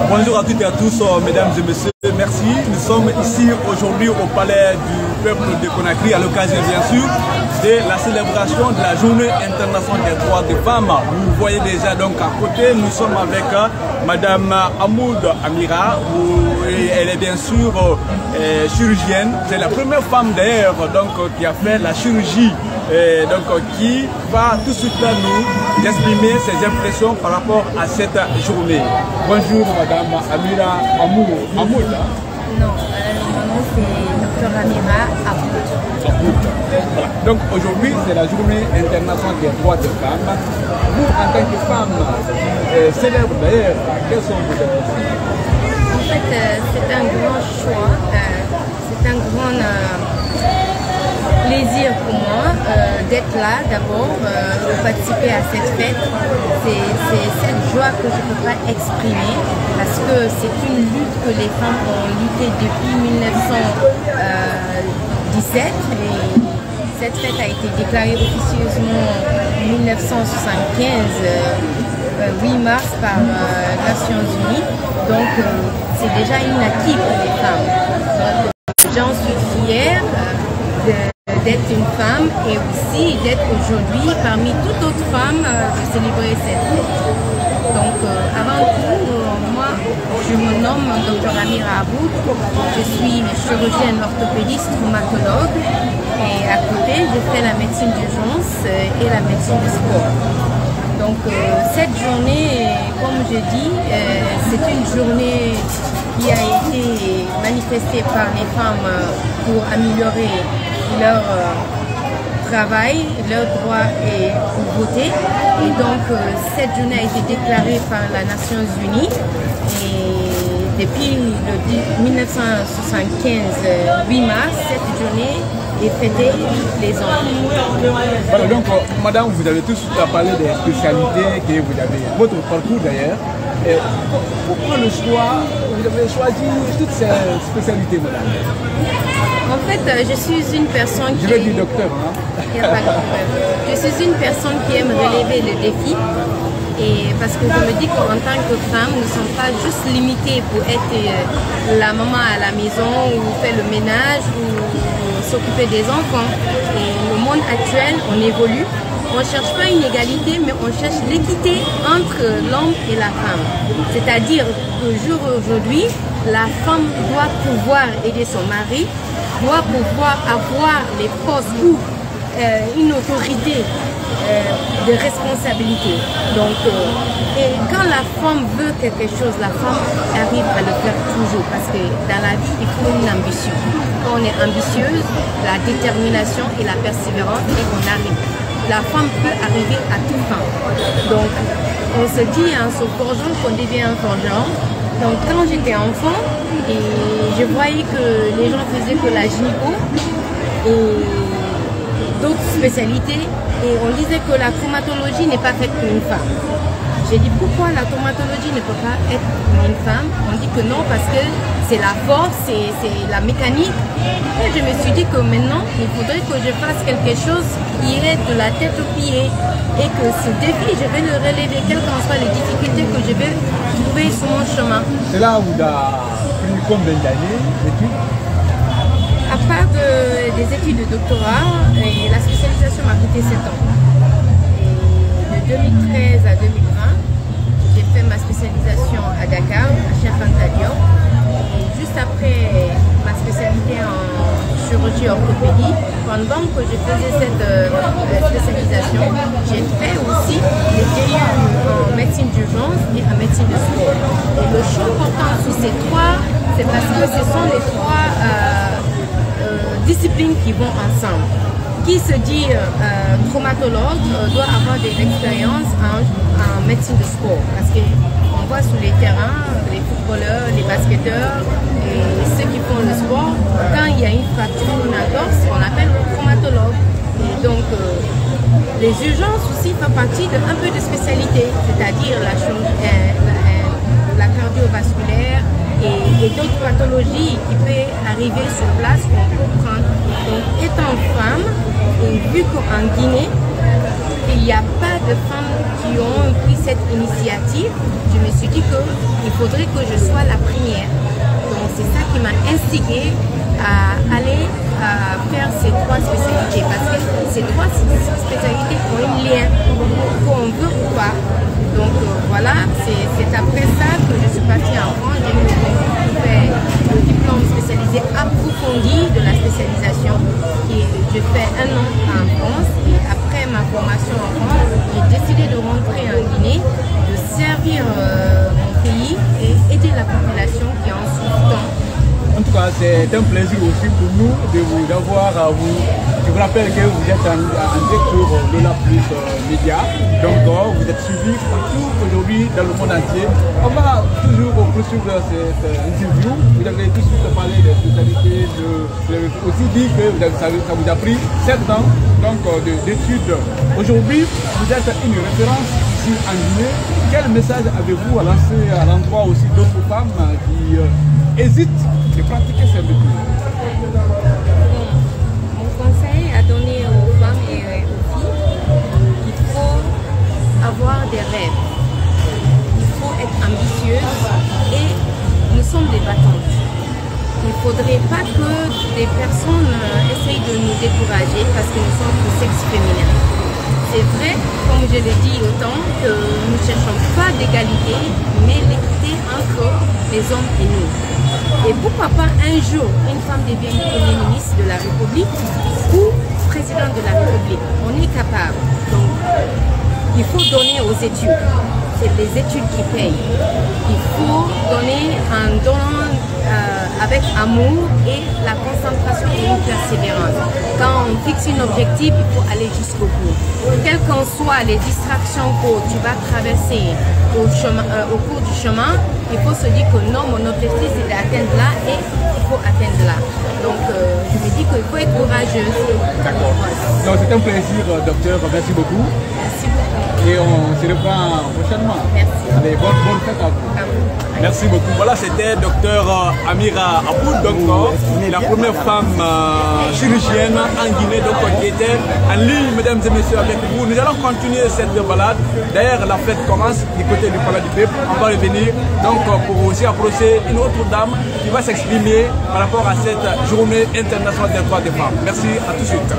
Bonjour à toutes et à tous, mesdames et messieurs, merci. Nous sommes ici aujourd'hui au Palais du Peuple de Conakry à l'occasion bien sûr de la célébration de la Journée internationale des droits des femmes. Vous voyez déjà donc à côté, nous sommes avec Madame Hamoud Amira, elle est bien sûr chirurgienne. C'est la première femme d'ailleurs qui a fait la chirurgie. Qui va tout de suite nous exprimer ses impressions par rapport à cette journée. Bonjour Madame Amira Hamoud. Non, mon nom c'est Dr Amira Hamoud. Donc aujourd'hui c'est la journée internationale des droits des femmes. Vous en tant que femme célèbre d'ailleurs, quelles sont vos impressions? En fait c'est un grand choix, c'est un grand plaisir pour moi d'être là d'abord, de participer à cette fête. C'est cette joie que je ne peux pas exprimer parce que c'est une lutte que les femmes ont lutté depuis 1917 et cette fête a été déclarée officieusement en 1975, 8 mars par les Nations Unies. Donc c'est déjà une acquis pour les femmes. Donc j'en suis fière d'être une femme et aussi d'être aujourd'hui parmi toutes autres femmes de célébrer cette fête. Donc avant tout, moi je me nomme Dr Amira Hamoud, je suis chirurgienne orthopédiste traumatologue et à côté je fais la médecine d'urgence et la médecine du sport. Donc cette journée, comme je dis, c'est une journée qui a été manifestée par les femmes pour améliorer leur travail, leurs droits et pour voter. Et donc cette journée a été déclarée par les Nations Unies et depuis le 1975, 8 mars, cette journée est fêtée les ans. Voilà, donc madame, vous avez tous parlé des spécialités que vous avez, votre parcours d'ailleurs. Pourquoi le choix, vous avez choisi toutes ces spécialités, madame? En fait, je suis une personne qui... Je vais dire docteur, hein? Il n'y a pas de problème. Je suis une personne qui aime relever le défi. Et parce que je me dis qu'en tant que femme, nous ne sommes pas juste limitées pour être la maman à la maison ou faire le ménage ou s'occuper des enfants. Et le monde actuel, on évolue. On ne cherche pas une égalité, mais on cherche l'équité entre l'homme et la femme. C'est-à-dire qu'au jour d'aujourd'hui, la femme doit pouvoir aider son mari, doit pouvoir avoir les postes ou une autorité de responsabilité. Donc, et quand la femme veut quelque chose, la femme arrive à le faire toujours parce que dans la vie, il faut une ambition. Quand on est ambitieuse, la détermination et la persévérance, et on arrive. La femme peut arriver à tout temps. Donc, on se dit en se forgeant qu'on devient un forgeron. Donc, quand j'étais enfant, et je voyais que les gens faisaient que la gynéco et d'autres spécialités, et on disait que la traumatologie n'est pas faite pour une femme. J'ai dit pourquoi la traumatologie ne peut pas être pour une femme? On dit que non parce que c'est la force, c'est la mécanique. Et je me suis dit que maintenant, il faudrait que je fasse quelque chose qui irait de la tête aux pieds. Et que ce défi, je vais le relever, quelles qu'en soient les difficultés que je vais trouver sur mon chemin. C'est là où tu as pris combien d'années d'études? À part des études de doctorat, et la spécialisation m'a coûté 7 ans. Et de 2013 à 2020, j'ai fait ma spécialisation à Dakar, à Cheikh Anta Diop. Et juste après ma spécialité en chirurgie orthopédie, pendant que je faisais cette spécialisation, j'ai fait aussi les DU en médecine d'urgence et en médecine de sport. Et le choix portant sur ces trois, c'est parce que ce sont les trois disciplines qui vont ensemble. Qui se dit traumatologue doit avoir de l'expérience en médecine de sport parce qu'on voit sur les terrains les footballeurs, les basketteurs et ceux qui font le sport, quand il y a une fracture ou une entorse, on appelle le traumatologue. Et donc les urgences aussi font partie d'un peu de spécialité, c'est-à-dire la cardiovasculaire et et d'autres pathologies qui peuvent arriver sur place qu'on peut prendre. Donc, étant femme, et vu qu'en Guinée, il n'y a pas de femmes qui ont pris cette initiative, je me suis dit qu'il faudrait que je sois la première. Donc, c'est ça qui m'a instigée à aller faire ces 3 spécialités, parce que ces 3 spécialités ont un lien, qu'on veut ou pas. Donc voilà, c'est après ça que je suis partie en France. J'ai fait le diplôme spécialisé approfondi de la spécialisation. Je fais 1 an en France et après ma formation en France, j'ai décidé de rentrer en Guinée, de servir mon pays et aider la population qui en souffre tant. En tout cas, c'est un plaisir aussi pour nous de vous avoir à vous. Je vous rappelle que vous êtes en direct sur Lola Plus Média. Donc, vous êtes suivis partout aujourd'hui dans le monde entier. On va toujours poursuivre cette interview. Vous avez tout de suite parlé des spécialités. Vous avez aussi dit que ça vous a pris 7 ans d'études. Aujourd'hui, vous êtes une référence ici en Guinée. Quel message avez-vous à lancer à l'endroit aussi d'autres femmes qui hésitent de pratiquer ces métiers? Mon conseil à donner aux femmes et aux filles, il faut avoir des rêves, il faut être ambitieuse et nous sommes des battantes. Il ne faudrait pas que des personnes essayent de nous décourager parce que nous sommes du sexe féminin. C'est vrai, comme je l'ai dit autant, que nous ne cherchons pas d'égalité, mais l'équité entre les hommes et nous. Et pourquoi pas un jour, une femme devient Premier ministre de la République ou président de la République. On est capable. Donc, il faut donner aux études. C'est les études qui payent. Il faut donner en donnant avec amour et la concentration et une persévérance. Quand on fixe un objectif, il faut aller jusqu'au bout. Quelles qu'en soient les distractions que tu vas traverser au cours du chemin, il faut se dire que non, mon objectif c'est d'atteindre là et il faut atteindre là. Donc je me dis qu'il faut être courageuse. D'accord. Donc c'est un plaisir, docteur. Merci beaucoup. Merci beaucoup. Et on se reprend prochainement. Merci. Allez, bonne fête à vous. Merci beaucoup. Voilà, c'était docteur Amira Aboud, donc la première femme chirurgienne en Guinée, donc qui était en ligne, mesdames et messieurs, avec vous. Nous allons continuer cette balade. D'ailleurs, la fête commence du côté du Palais du Peuple. On va revenir donc pour aussi approcher une autre dame qui va s'exprimer par rapport à cette journée internationale des droits des femmes. Merci, à tout de suite.